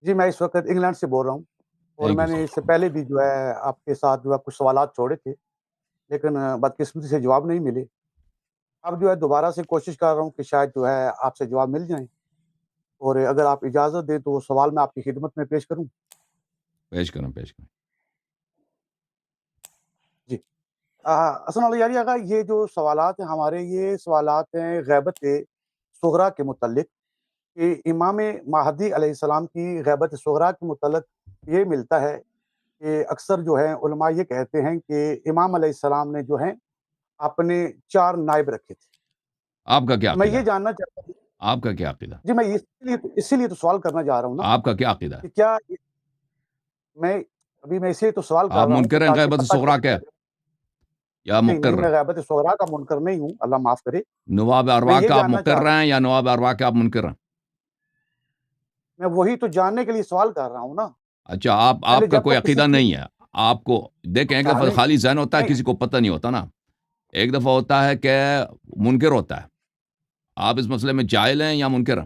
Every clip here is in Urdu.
جی، میں اس وقت انگلینڈ سے بول رہا ہوں اور تھینک میں یو سر. نے اس سے پہلے بھی جو ہے آپ کے ساتھ جو ہے کچھ سوالات چھوڑے تھے، لیکن بدقسمتی سے جواب نہیں ملے۔ اب جو ہے دوبارہ سے کوشش کر رہا ہوں کہ شاید جو ہے آپ سے جواب مل جائیں، اور اگر آپ اجازت دیں تو وہ سوال میں آپ کی خدمت میں پیش کروں؟ پیش کریں. جی۔ حسن علی یاری آقا، یہ جو سوالات ہیں ہمارے، یہ سوالات ہیں غیبت صغریٰ کے متعلق، کہ امام مہدی علیہ السلام کی غیبت صغریٰ کے متعلق یہ ملتا ہے کہ اکثر جو ہے علماء یہ کہتے ہیں کہ امام علیہ السلام نے جو ہے اپنے 4 نائب رکھے تھے۔ آپ کا کیا میں عقیدہ یہ ہے؟ جاننا چاہتا ہوں، آپ کا کیا عقیدہ؟ جی میں اسی لیے تو سوال کرنا چاہ رہا ہوں نا، آپ کا کیا عقیدہ ہے؟ کہ کیا میں اسی لیے تو سوال کر آپ رہا ہوں کہ منکر ہیں تاکہ غیبت پتہ صغریٰ چل کے جائے۔ یا نہیں، نہیں، مقر؟ میں غیبت صغریٰ کا منکر نہیں ہوں، اللہ معاف کرے۔ نواب میں ارواح یہ کا آپ جاننا چاہ مقر رہا ہوں، ہیں یا نواب ارواح کے آپ منکر ہیں؟ میں وہی تو جاننے کے لیے سوال کر رہا ہوں نا۔ اچھا، پہلے آپ کا جب کوئی تک کسی عقیدہ چیز نہیں ہے. آپ کو دیکھیں، ایک دفعہ نہیں خالی ذہن ہوتا ہے، نہیں کسی کو پتہ نہیں ہوتا نا. ایک دفعہ ہوتا ہے کہ منکر ہوتا ہے. آپ اس مسئلے میں جاہل ہیں یا منکر ہیں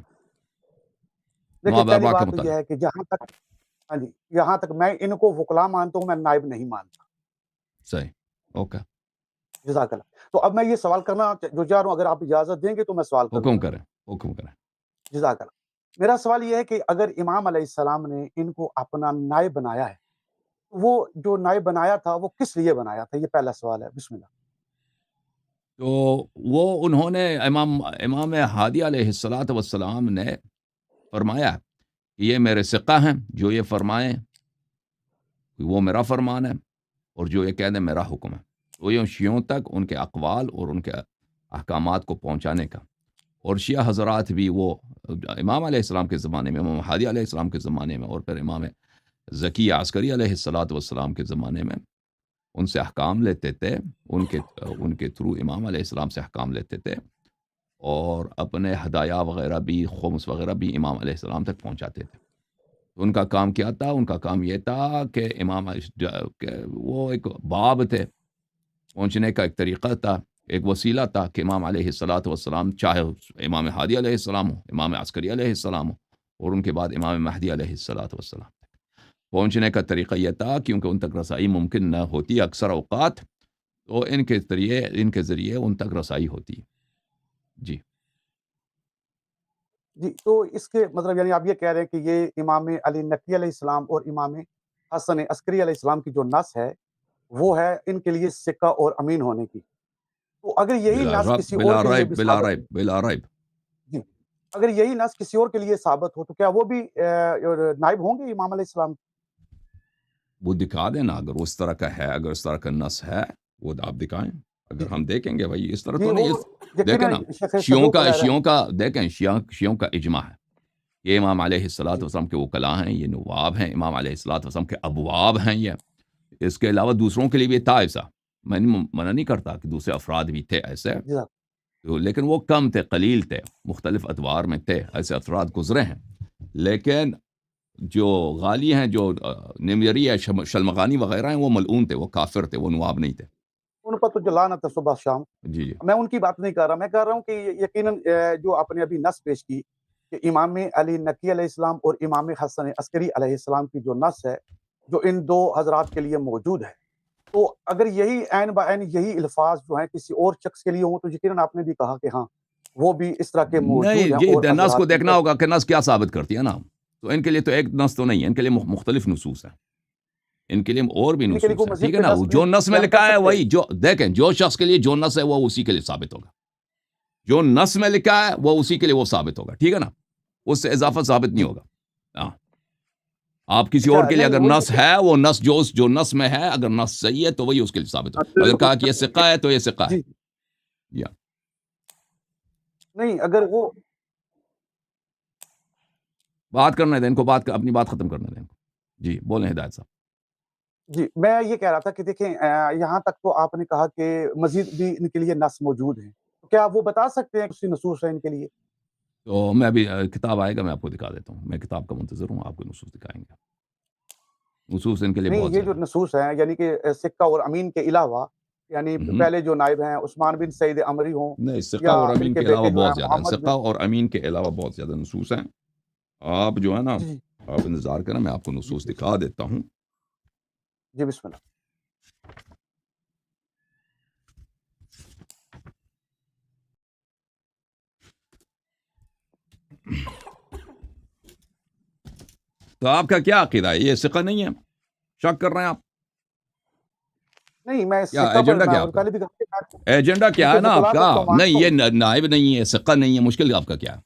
دیکھیے، نواب پہلی ارواح کے بات تو یہ متعلق؟ ہے کہ ہاں جی، جہاں تک میں ان کو وکلا مانتا ہوں، میں نائب نہیں مانتا۔ صحیح. اوکے. جزاک اللہ۔ تو اب میں یہ سوال کرنا جو چاہ رہا ہوں، اگر آپ اجازت دیں گے تو میں سوال کروں حکم گا۔ کریں. حکم کریں. جزاک اللہ۔ میرا سوال یہ ہے کہ اگر امام علیہ السلام نے ان کو اپنا نائب بنایا ہے، وہ جو نائب بنایا تھا وہ کس لیے بنایا تھا؟ یہ پہلا سوال ہے۔ بسم اللہ۔ تو وہ انہوں نے امام ہادی علیہ السلام نے فرمایا کہ یہ میرے ثقہ ہیں، جو یہ فرمائیں وہ میرا فرمان ہے، اور جو یہ کہہ دیں میرا حکم ہے. تو یہ شیعوں تک ان کے اقوال اور ان کے احکامات کو پہنچانے کا. اور شیعہ حضرات بھی وہ امام علیہ السلام کے زمانے میں، امام ہادی علیہ السلام کے زمانے میں، اور پھر امام ذکی عسکری علیہ السلام کے زمانے میں ان سے احکام لیتے تھے. ان کے تھرو امام علیہ السلام سے احکام لیتے تھے، اور اپنے ہدایہ وغیرہ بھی، خمس وغیرہ بھی امام علیہ السلام تک پہنچاتے تھے. ان کا کام کیا تھا؟ ان کا کام یہ تھا کہ کہ وہ ایک باب تھے، پہنچنے کا ایک طریقہ تھا، ایک وسیلہ تھا کہ امام علیہ السلام، چاہے امام ہادی علیہ السلام ہو، امام عسکری علیہ السلام ہو، اور ان کے بعد امام مہدی علیہ السلام پہنچنے کا طریقہ یہ تھا، کیونکہ ان تک رسائی ممکن نہ ہوتی اکثر اوقات، تو ان کے ذریعے ان تک رسائی ہوتی. جی. جی، تو اس کے مطلب یعنی آپ یہ کہہ رہے ہیں کہ یہ امام علی نقی علیہ السلام اور امام حسن عسکری علیہ السلام کی جو نس ہے، وہ ہے ان کے لیے سکہ اور امین ہونے کی۔ تو اگر یہی نس کسی اور کے لیے بھی ثابت ہو، بلا ریب. جی، اگر یہی نس کسی اور کے لیے ثابت ہو تو کیا وہ بھی نائب ہوں گے امام علیہ السلام؟ وہ دکھا دینا، اگر اس طرح کا ہے، اگر اس طرح کا نس ہے، وہ آپ دکھائیں. اگر جی ہم دیکھیں گے بھائی اس طرح جی، تو وہ نہیں. دیکھیں یقیناً نا، شیخ صدوق علیہ رحمہ۔ دیکھیں شیعوں کا اجماع ہے. یہ امام علیہ السلام کے وکلاء ہیں، یہ نواب ہیں، امام علیہ السلام کے ابواب ہیں یہ. اس کے علاوہ دوسروں کے لیے بھی تھا ایسا، میں منع نہیں کرتا کہ دوسرے افراد بھی تھے ایسے، جزاک لیکن وہ کم تھے، قلیل تھے، مختلف ادوار میں تھے، ایسے افراد گزرے ہیں. لیکن جو غالی ہیں، جو نمیری ہے، شلمغانی وغیرہ ہیں، وہ ملعون تھے، وہ کافر تھے، وہ نواب نہیں تھے. ان پر تو جو لعنت ہے صبح شام۔ جی جی. میں ان کی بات نہیں کر رہا، میں کہہ رہا ہوں کہ یقیناً جو آپ نے ابھی نص پیش کی کہ امام علی نقی علیہ السلام اور امام حسن عسکری علیہ السلام کی جو نص ہے، جو ان دو حضرات کے لیے موجود ہے، تو اگر یہی عین بعین یہی الفاظ جو ہیں کسی اور شخص کے لیے ہوں تو یقیناً آپ نے بھی کہا کہ ہاں وہ بھی اس طرح کے موجود نہیں، ہیں اور یہ نس کو حضرات ان دیکھنا پر۔ ہوگا کہ نس کیا ثابت کرتی ہے نا. تو ان کے لیے تو ایک نس تو نہیں ہے، ان کے لیے مختلف نصوص ہیں، ان کے لیے اور بھی ان کے لیے نصوص کوئی ہیں. مزید ٹھیک ہے کوئی نا، نص جو نس میں بیان کر لکھا ہے سکتے ہیں؟ وہی، جو دیکھیں جو شخص کے لیے جو نس ہے وہ اسی کے لیے ثابت ہوگا. جو نس میں لکھا ہے وہ اسی کے لیے وہ ثابت ہوگا. ٹھیک ہے نا، اس سے اضافہ ثابت نہیں جی، ہوگا. ہاں. آپ کسی اور اچھا، کے لیے نہیں اگر وہی نس ہے، وہ نس جو نس میں ہے، اگر نس صحیح ہے تو وہی اس کے لیے ثابت ہوگا. اگر کہا کہ یہ ثقہ ہے تو یہ ثقہ ہے. جی، یا نہیں اگر وہ بات کرنے دیں ان کو، اپنی بات ختم کرنے دیں ان کو. جی بولیں ہدایت صاحب. جی، میں یہ کہہ رہا تھا کہ دیکھیں یہاں تک تو آپ نے کہا کہ مزید بھی ان کے لیے نص موجود ہیں، تو کیا وہ بتا سکتے ہیں کسی نصوص ہے ان کے لیے؟ تو میں ابھی کتاب آئے گا، میں آپ کو دکھا دیتا ہوں. میں کتاب کا منتظر ہوں، آپ کو نصوص دکھائیں گے. نصوص ان کے لیے نہیں، بہت یہ جو زیادہ. نصوص ہیں یعنی کہ سکہ اور امین کے علاوہ، یعنی پہلے جو نائب ہیں عثمان بن سعید عمری ہوں نہیں، ثقہ یا اور ان امین کے کے علاوہ بیٹے جو ہیں بہت زیادہ ہیں. محمد ثقہ اور امین کے علاوہ بہت زیادہ نصوص ہیں. آپ جو ہے نا، جی آپ انتظار کریں، میں آپ کو جی نصوص جی دکھا دیتا ہوں۔ جی بسم اللہ۔ تو آپ کا کیا عقیدہ ہے؟ یہ ثقہ نہیں ہے؟ شک کر رہے ہیں آپ؟ نہیں، میں کیا سکہ پر ایجنڈا میں کیا آپ کا؟ پہلے بھی کہا کہ ایجنڈا میں کیا ہے کہ نا آپ وکلا کا؟ کو تو نہیں، مانتا یہ ہوں۔ نائب نہیں ہے، ثقہ نہیں ہے، مشکل آپ کا کیا ہے؟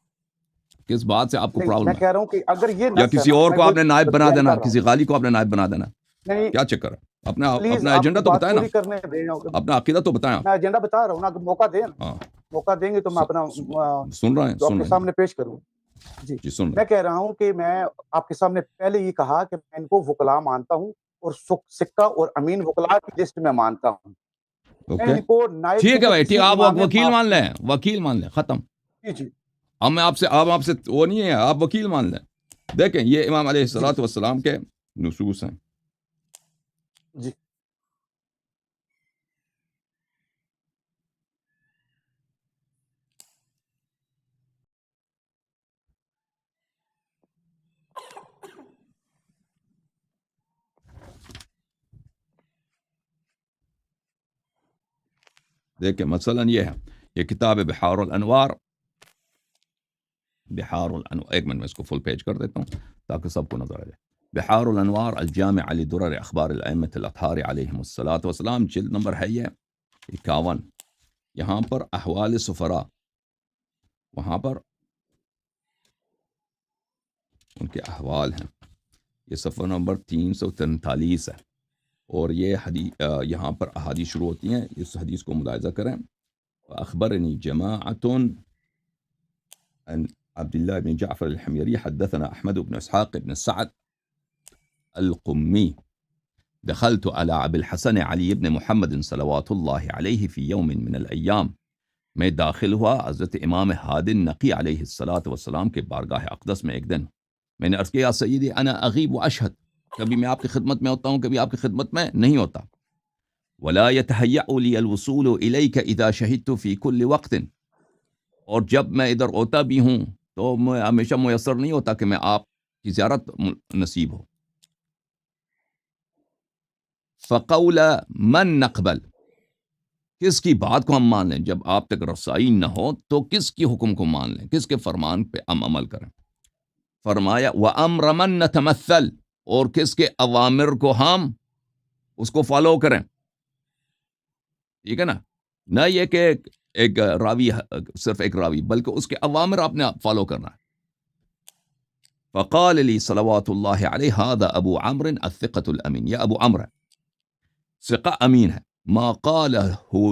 کس بات سے آپ کو نہیں، میں پرابلم ہے؟ کہہ رہا ہوں کہ اگر یہ یا نص ہے کسی نا، اور میں کو آپ وہی نے نائب بس بنا بیان دینا، کر رہا ہوں۔ کسی غالی کو آپ نے نائب بنا دینا؟ نہیں، کیا چکر ہے؟ اپنا پلیز اپنا آپ ایجنڈا مجھے تو بات بتائیں نا، پوری کرنے دیں۔ اپنا عقیدہ تو بتائیں آپ۔ میں ایجنڈا بتا رہا ہوں نا، اگر موقع دیں نا، ہاں، موقع دیں گے تو میں اپنا سن رہے ہیں، جو آپ سن کے رہے ہیں جی سامنے پیش کروں۔ جی، جی، سن رہے میں کہہ رہا ہوں کہ میں آپ کے سامنے پہلے یہ کہا کہ میں ان کو وکلا مانتا ہوں، اور سکہ اور امین وکلا کی لسٹ میں مانتا ہوں۔ ہیں۔ میں اوکے، ان کو نائب ٹھیک ہے کیونکہ بھائی، ٹھیک، کسی آپ امام وکیل مان معصوم۔ لیں، وکیل مان لیں، ختم۔ جی جی اب میں آپ سے وہ نہیں ہے، آپ وکیل مان لیں۔ دیکھیں، یہ امام علیہ جی الصلوۃ والسلام کے نصوص ہیں۔ جی دیکھیں، مثلا یہ ہے، یہ کتاب ہے بحار الانوار۔ ایک منٹ میں اس کو فل پیج کر دیتا ہوں تاکہ سب کو نظر آ جائے۔ بحار الانوار الجامع لدرر اخبار الائمۃ الاطہار علیہم الصلاۃ والسلام، جلد نمبر ہے یہ 51۔ یہاں پر احوال سفراء، وہاں پر ان کے احوال ہیں، یہ صفحہ نمبر 343 ہے، اور یہ یہاں پر احادیث شروع ہوتی ہیں۔ اس حدیث کو ملاحظہ کریں۔ اخبرنی جماعت عن عبد الله بن جعفر الحميري حدثنا أحمد بن إسحاق بن سعد القمي دخلت على أبي الحسن علي بن محمد صلوات الله عليه في يوم من الأيام، میں داخل ہوا حضرت امام ہادی نقی علیہ الصلاۃ والسلام کے بارگاہ اقدس میں ایک دن۔ میں نے عرض کیا، سیدی انا اغیب واشہد، کبھی میں آپ کی خدمت میں ہوتا ہوں، کبھی آپ کی خدمت میں نہیں ہوتا۔ ولا يتهيأ لي الوصول إليك إذا شهدت في كل وقت، اور جب میں ادھر ہوتا بھی ہوں تو میں ہمیشہ میسر نہیں ہوتا کہ میں آپ کی زیارت نصیب ہو۔ فقول من نقبل، کس کی بات کو ہم مان لیں؟ جب آپ تک رسائی نہ ہو تو کس کی حکم کو مان لیں، کس کے فرمان پہ ہم عمل کریں؟ فرمایا وَأَمْرَ مَن نَتَمَثَّلْ، اور کس کے اوامر کو ہم اس کو فالو کریں۔ ٹھیک ہے نا؟ نہ یہ کہ ایک راوی، صرف ایک راوی، بلکہ اس کے اوامر آپ نے فالو کرنا ہے۔ فقال لي صلوات الله عليه هذا ابو عمرو الثقة الامین، یہ ابو عمرو ثقہ امین ہے۔ ما قاله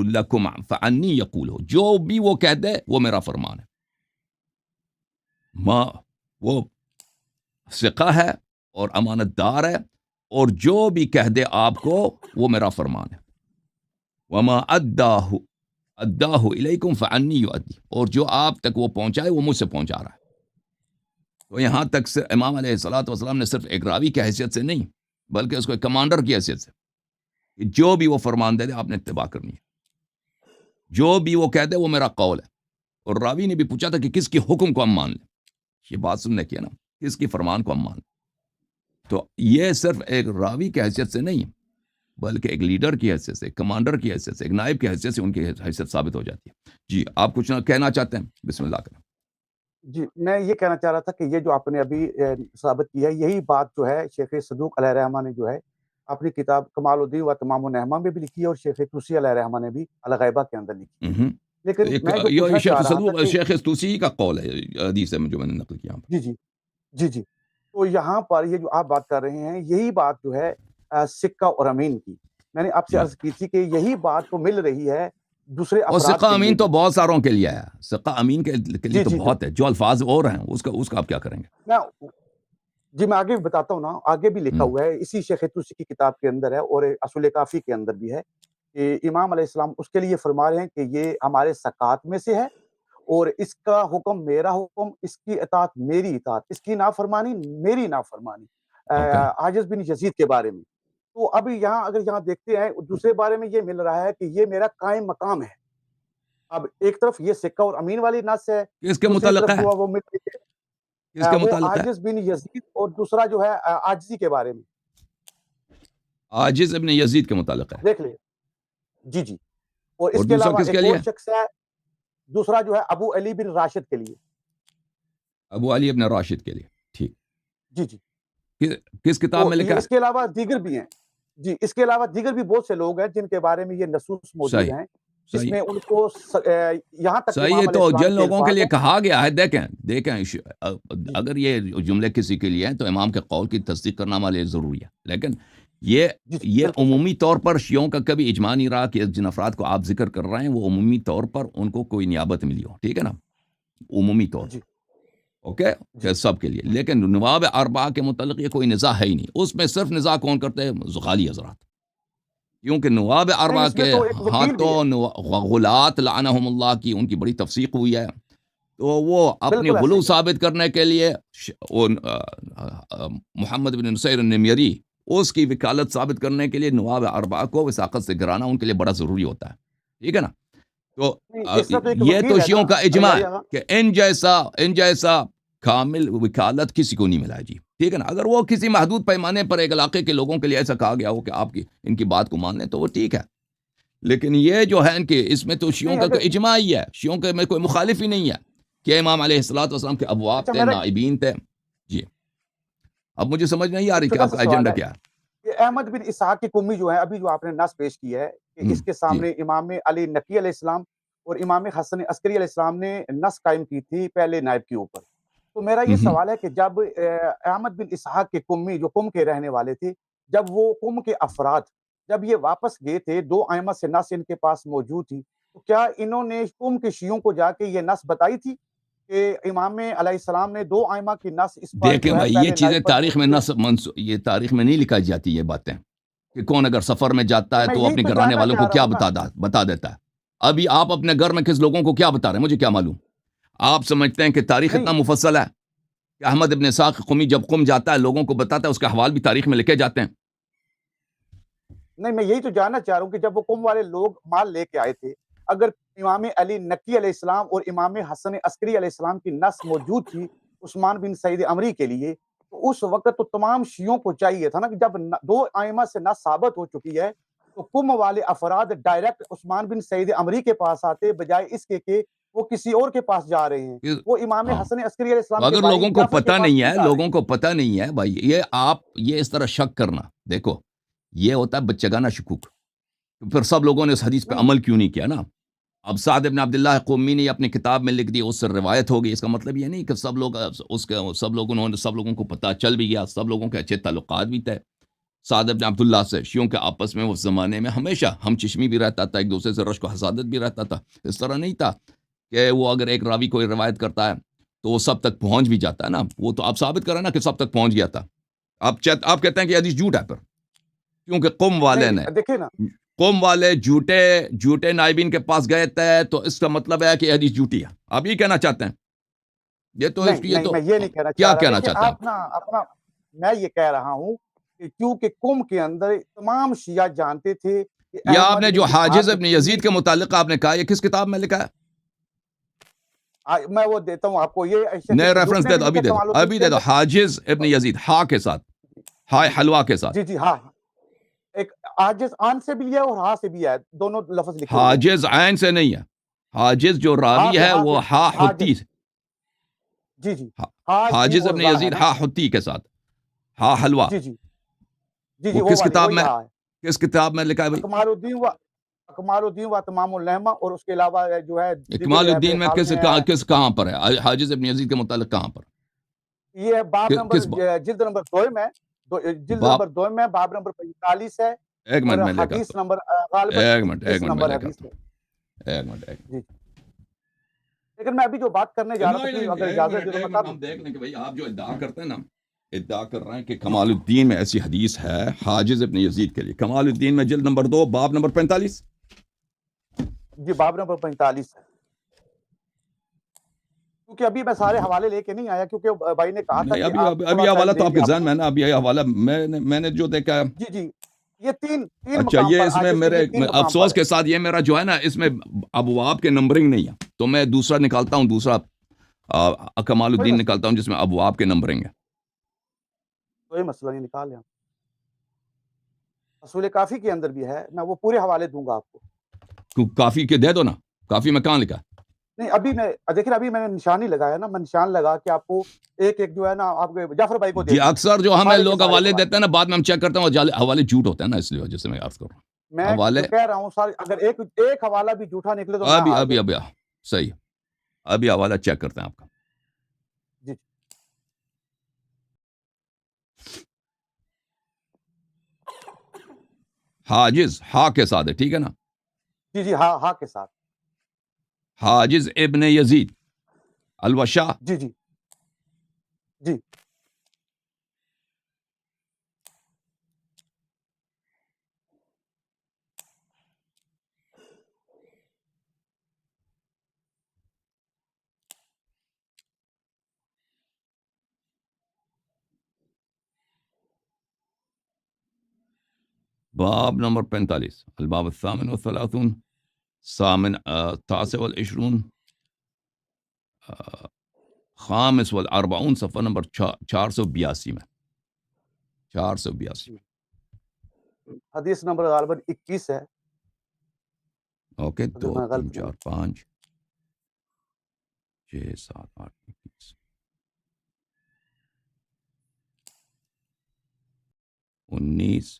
لكم فعني يقوله، جو بھی وہ کہہ دے وہ میرا فرمان ہے۔ ما، وہ ثقہ ہے اور امانت دار ہے، اور جو بھی کہہ دے آپ کو وہ میرا فرمان ہے۔ وما اداہ الیکم فعنی یؤدی، اور جو آپ تک وہ پہنچائے وہ مجھ سے پہنچا رہا ہے۔ تو یہاں تک سے امام علیہ الصلوۃ والسلام نے صرف ایک راوی کی حیثیت سے نہیں، بلکہ اس کو ایک کمانڈر کی حیثیت سے، کہ جو بھی وہ فرمان دے دے آپ نے اتباع کرنی ہے، جو بھی وہ کہہ دے وہ میرا قول ہے۔ اور راوی نے بھی پوچھا تھا کہ کس کی حکم کو ہم مان لیں، یہ بات سننے کی ہے نا، کس کی فرمان کو ہم مان لیں۔ تو یہ صرف ایک راوی کی حیثیت سے نہیں، بلکہ ایک لیڈر کی حیثیت سے، ایک کمانڈر کی حیثیت سے، ایک نائب کی حیثیت سے ان کی حیثیت ثابت ہو جاتی ہے۔ جی، آپ کچھ کہنا چاہتے ہیں؟ بسم اللہ کریں۔ جی، میں یہ کہنا چاہ رہا تھا کہ یہ جو آپ نے ابھی ثابت کی ہے، یہی بات جو ہے شیخ صدوق علیہ رحمہ نے جو ہے اپنی کتاب کمال الدین و تمام النعمہ میں بھی لکھی ہے، اور شیخ طوسی علیہ رحمہ نے بھی الغیبہ کے اندر لکھی ہے۔ لیکن میں جو یہ پوچھنا چاہ شیخ رہا تھا صدوق، کہ شیخ طوسی کا قول ہے، حدیث ہے جو میں نے نقل کیا یہاں پر۔ جی جی جی جی، تو یہاں پر یہ جو آپ بات کر رہے ہیں، یہی بات جو ہے سکہ اور امین کی، میں نے آپ سے جی، عرض کی تھی کہ یہی بات تو مل رہی ہے دوسرے اور افراد ثقہ کے لیے امین تو بھی۔ بہت ساروں کے لیے ہے، ثقہ امین کے لیے جی تو جی جی، بہت ہے، جو الفاظ اور ہیں اس کا آپ کیا کریں گے؟ میں جی میں آگے بھی بتاتا ہوں نا، آگے بھی لکھا ہوں، ہوا ہے اسی شیخ طوسی کی کتاب کے اندر ہے، اور اصول کافی کے اندر بھی ہے کہ امام علیہ السلام اس کے لیے فرما رہے ہیں کہ یہ ہمارے زکوٰۃ میں سے ہے، اور اس کا حکم میرا حکم، اس کی اطاعت میری اطاعت، اس کی نافرمانی میری نافرمانی، اوکے، عاجز بن یزید کے بارے میں۔ تو اب یہاں اگر یہاں دیکھتے ہیں دوسرے بارے میں یہ مل رہا ہے کہ یہ میرا قائم مقام ہے۔ اب ایک طرف یہ سکہ اور امین والی نص ہے، کس کے دوسری متعلق طرف ہے؟ جو ہے وہ مل رہی ہے کس کے وہ متعلق ہے؟ عاجز بن یزید، اور دوسرا جو ہے عاجزی کے بارے میں عاجز ابن یزید کے متعلق ہے، دیکھ لیں. جی جی. اور اور اس کے دوسرا علاوہ کس کے ایک لیے؟ اور شخص ہے، دوسرا جو ہے ابو علی بن راشد کے لیے. ابو علی ابن راشد کے لیے. ٹھیک. جی جی. کس کتاب تو میں یہ لکھا ہے؟ اس کے علاوہ دیگر بھی ہیں. جی، اس کے علاوہ دیگر بھی بہت سے لوگ ہیں جن کے بارے میں یہ نصوص موجود صحیح، ہیں، جس صحیح، میں ان کو یہاں تک صحیح ہے. امام علیہ تو السلام جن کے لوگوں کے الفاظ لیے ہیں. کہا گیا ہے، دیکھیں جی اگر یہ جملے کسی کے لیے ہیں تو امام کے قول کی تصدیق کرنا ہمارے لیے ضروری ہے، لیکن یہ جی جی یہ بالکل صحیح. عمومی طور پر شیعوں کا کبھی اجماع نہیں رہا کہ جن افراد کو آپ ذکر کر رہے ہیں وہ عمومی طور پر ان کو کوئی نیابت ملی ہو. ٹھیک ہے نا؟ عمومی طور پر. جی اوکے، کہ جی سب کے لیے. لیکن نواب اربعہ کے متعلق یہ کوئی نزاع ہے ہی نہیں. اس میں صرف نزاع کون کرتے ہیں؟ زغالی حضرات. کیونکہ نواب نہیں، اربعہ اس میں کے تو ایک وکیل بھی ہے. ہاتھوں غلات لعنہم اللہ کی ان کی بڑی تفسیق ہوئی ہے. تو وہ اپنی بالکل ایسا غلو ہی ہے. ثابت کرنے کے لیے محمد بن نصیر النمیری اس کی وکالت ثابت کرنے کے لیے نواب اربعہ کو وثاقت سے گرانا ان کے لیے بڑا ضروری ہوتا ہے. ٹھیک ہے نا؟ تو نہیں، اس کا تو ایک یہ تو وکیل ہے نا شیعوں کا اجماع ہے یاری آغا. کہ ان جیسا کامل وکالت کسی کو نہیں ملا ہے. جی ٹھیک ہے نا؟ اگر وہ کسی محدود پیمانے پر ایک علاقے کے لوگوں کے لیے ایسا کہا گیا ہو کہ آپ کی ان کی بات کو مان لیں تو وہ ٹھیک ہے، لیکن یہ جو ہے ان کے اس میں تو شیعوں نہیں کا اگر کوئی اجماع ہی ہے، شیعوں کے میں کوئی مخالف ہی نہیں ہے کہ امام علیہ الصلوۃ والسلام کے ابواب اچھا تھے، میرا نائبین تھے. جی اب مجھے سمجھ نہیں آ ایک رہی کہ چھوٹا آپ سا کا سوال ایجنڈا ہے کیا ہے. کہ احمد بن اسحاق کی قمی جو ہے، ابھی جو آپ نے نص پیش کی ہے کہ اس کے جی سامنے امام علی نقی علیہ السلام اور امام حسن عسکری علیہ السلام نے نص قائم کی تھی پہلے نائب کے اوپر. تو میرا یہ ہوں سوال ہے کہ جب احمد بن اسحاق کے قمی جو قم کے رہنے والے تھے، جب وہ قم کے افراد جب یہ واپس گئے تھے، دو ائمہ سے نص ان کے پاس موجود تھی، تو کیا انہوں نے قم کے شیعوں کو جا کے یہ نص بتائی تھی کہ امام علیہ السلام نے دو ائمہ کی نص اس پر دیکھیں جو ہے بھائی، یہ پہلے چیزیں نائب پر تاریخ میں موجود ہے؟ یہ تاریخ میں نہیں لکھائی جاتی یہ باتیں کہ کون اگر سفر میں جاتا تو ہے میں تو وہ یہی اپنے تو گھرانے جاننا والوں کو چاہ رہا کیا ہوں نا. بتا دیتا ہے. ابھی آپ اپنے گھر میں کس لوگوں کو کیا بتا رہے ہیں مجھے کیا معلوم. آپ سمجھتے ہیں کہ تاریخ اتنا نہیں مفصل ہے کہ احمد ابن اسحاق قمی جب قم جاتا ہے لوگوں کو بتاتا ہے، اس کے احوال بھی تاریخ میں لکھے جاتے ہیں. نہیں، میں یہی تو جاننا چاہ رہا ہوں کہ جب وہ قم والے لوگ مال لے کے آئے تھے، اگر امام علی نقی علیہ السلام اور امام حسن عسکری علیہ السلام کی نص موجود تھی عثمان بن سعید عمری کے لیے، تو اس وقت تو تمام شیعوں کو چاہیے تھا نا کہ جب دو ائمہ سے نص ثابت ہو چکی ہے تو قم والے افراد ڈائریکٹ عثمان بن سعید عمری کے پاس آتے، بجائے اس کے کہ وہ کسی اور کے پاس جا رہے ہیں. وہ امام ہاں، حسن عسکری علیہ تو السلام کے اگر بھائی لوگوں کو جعفر کے پتہ پاس نہیں کیوں ہے جا رہے ہیں؟ بھائی، یہ اس طرح شک کرنا، دیکھو یہ ہوتا ہے بچگانہ شکوک. تو پھر سب لوگوں نے اس حدیث پہ نہیں عمل کیوں نہیں کیا نا؟ اب سعد ابن عبداللہ قمی نے اپنی کتاب میں لکھ دی، اس سے روایت ہوگی. اس کا مطلب یہ نہیں کہ سب لوگوں کو پتہ چل بھی گیا، سب لوگوں کے اچھے تعلقات بھی تھے سعد ابن عبداللہ سے. شیعوں کے آپس میں اس زمانے میں ہمیشہ ہم چشمی بھی رہتا تھا، ایک دوسرے سے رشک و حسادت بھی رہتا تھا. اس طرح نہیں تھا کہ وہ اگر ایک راوی کوئی روایت کرتا ہے تو وہ سب تک پہنچ بھی جاتا ہے نا. وہ تو آپ ثابت کریں نا کہ سب تک پہنچ گیا تھا. آپ کہتے ہیں کہ حدیث جھوٹ ہے پھر، کیونکہ نہیں دیکھیں نا. قوم والے جھوٹے نائبین کے پاس گئے تھے تو اس کا مطلب ہے کہ یہ حدیث جھوٹی ہے. آپ یہ کہنا چاہتے ہیں؟ یہ نہیں تو میں یہ نہیں کہنا کیا چاہ رہا. کہنا دیکھیں چاہتے ہیں آپ نا اپنا، میں یہ کہہ رہا ہوں کہ کیونکہ قم کے اندر تمام شیعہ جانتے تھے کہ یہ آپ احمد نے بن جو حاجز اسحاق ابن قمی، یزید کے متعلق آپ نے کہا، یہ کس کتاب میں لکھا ہے؟ میں وہ دیتا ہوں آپ کو، یہ شیخ نئے سدوسی ریفرنس نے دے بھی دو، لکھا کمال الدین ابھی کے دے دو. اندر. حاجز ابن یزید ہا کے ساتھ، ہائے حلوہ کے ساتھ. جی جی ہاں، ایک عاجز آن سے بھی ہے اور ہاں سے بھی ہے، دونوں لفظ لکھے ہوئے ہیں. حاجز عین سے نہیں ہے، حاجز جو ہاں راوی سے ہے ہاں سے وہ ہا حتی. حاجز. جی جی ہاں جیم حاجز اور ابن زا ہے یزید نا. ہا حتی کے ساتھ، ہا حلوہ. جی جی جی جی وہ وہ کس والے کتاب وہی میں ہاں ہے. لکھا ہے بھائی؟ اکمال الدین و تمام النعمہ، اور اس کے علاوہ جو ہے دیگر اکمال ہے میرے الدین میں خیال میں کہاں پر ہے حاجز ابن یزید کے متعلق؟ کہاں پر؟ یہ باب نمبر کس جلد نمبر 2 میں، جلد باپ؟ نمبر 2 میں باب نمبر 45 ہے، ایک اور منٹ میں لے کر حدیث نمبر غالباً ایک 21 منٹ میں نمبر لے حدیث کرتا ہے. ہوں. ایک منٹ. جی لیکن میں ابھی جو بات کرنے جا رہا تھا کہ اگر اجازت دے تو میں کر لوں. ہم دیکھ لیں کہ بھائی آپ جو ادعا کرتے ہیں نا، ادعا کر رہے ہیں کہ کمال الدین میں ایسی حدیث ہے حاجز ابن یزید کے لیے. کمال الدین میں جلد نمبر 2 باب نمبر 45. جی باب نمبر 45 ہے. کیونکہ ابھی میں سارے حوالے لے کے نہیں آیا، کیونکہ بھائی نے کہا تھا نہیں، کہ آپ تھوڑا ابھی حوالہ ٹائم تو دیں آپ گے کے آپ ذہن کو. میں نا. ابھی حوالہ میں نے جو دیکھا ہے. جی جی یہ تین اچھا، مقام یہ پر اس میں عاجز کے میرے لیے 3 مقام پر افسوس ہے. کے ساتھ یہ میرا جو ہے نا، اس میں ابواب کے نمبرنگ نہیں ہے، تو میں دوسرا نکالتا ہوں. دوسرا کمال کوئی الدین مسئلہ نکالتا ہوں جس میں ابواب کے نمبرنگ ہے. کوئی مسئلہ نہیں، نکال لیں. اصول کافی کے اندر بھی ہے، میں وہ پورے حوالے دوں گا آپ کو. کافی کے دے دو نا، کافی میں کہاں لکھا؟ نہیں ابھی میں دیکھیں، ابھی میں نے نشان نہیں لگایا نا، میں نشان لگا کہ آپ کو ایک ایک جو ہے نا آپ کے جعفر بھائی کو دے جی دوں. اکثر جو ہمیں سارے کے لوگ سارے حوالے دیتے ہیں نا، بعد میں ہم چیک کرتے ہیں وہ حوالے جھوٹ ہوتے ہیں نا، اس لیے وجہ سے میں عرض کر رہا ہوں میں حوالے. جو کہہ رہا ہوں سارے، اگر ایک حوالہ بھی جھوٹا نکلے تو میں ابھی ہار ابھی گیا. ابھی صحیح، ابھی حوالہ چیک کرتے ہیں آپ کا. جی حاجز ہا کے ساتھ ہے، ٹھیک ہے نا؟ جی جی، ہاں ہاں کے ساتھ. حاجز ابن یزید الوشا. جی جی جی. باب نمبر 45 الباب الثامن والثلاثون ثامن تاسع والعشرون خامس والاربعون صفحہ نمبر 482 میں 482. حدیث نمبر غالباً 21 ہے. اوکے، اگر 2 میں 3 غلط نہیں 4 5 6 7 8 21 19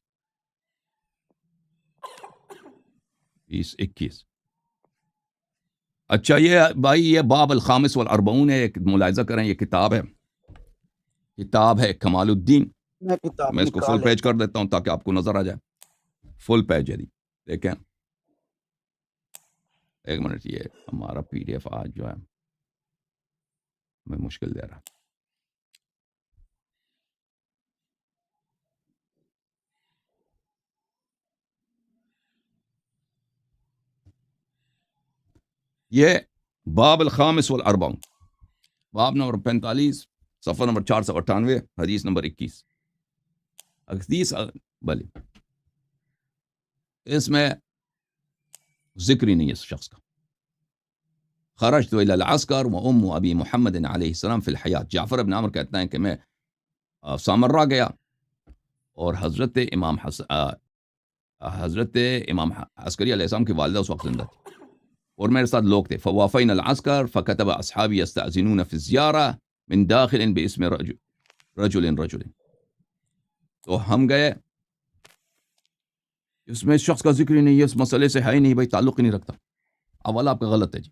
20 21. اچھا یہ بھائی، یہ باب الخامس والاربعون ہے، ایک ملاحظہ کریں، یہ کتاب ہے کمال الدین. میں کتاب میں اس کو فل نکال پیج لیتا کر ہوں. دیتا ہوں تاکہ آپ کو نظر آ جائے. فل پیج ہے جی، دیکھیں. ایک منٹ، یہ ہمارا پی ڈی ایف آج جو ہے ہمیں مشکل دے رہا. یہ باب الخامس والاربعون، باب نمبر 45 صفحہ نمبر 498 حدیث نمبر 21. حدیث بھلے اس میں ذکر ہی نہیں ہے اس شخص کا. خرجت الى العسكر وام ابی محمد علیہ السلام فی الحیات. جعفر ابن عمر کہتا ہے کہ میں سامرہ گیا اور حضرت امام عسکری علیہ السلام کی والدہ اس وقت زندہ تھی اور میرے ساتھ لوگ تھے. فوافینا العسكر فكتب اصحابي يستأذنون في الزيارة من داخل باسم رجل. تو ہم گئے، اس میں اس شخص کا ذکر ہی نہیں ہے، اس مسئلے سے ہے ہی نہیں بھائی، تعلق ہی نہیں رکھتا. حوالہ آپ کا غلط ہے جی،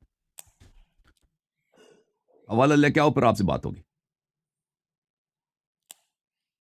حوالہ لے کے آؤ پھر آپ سے بات ہوگی.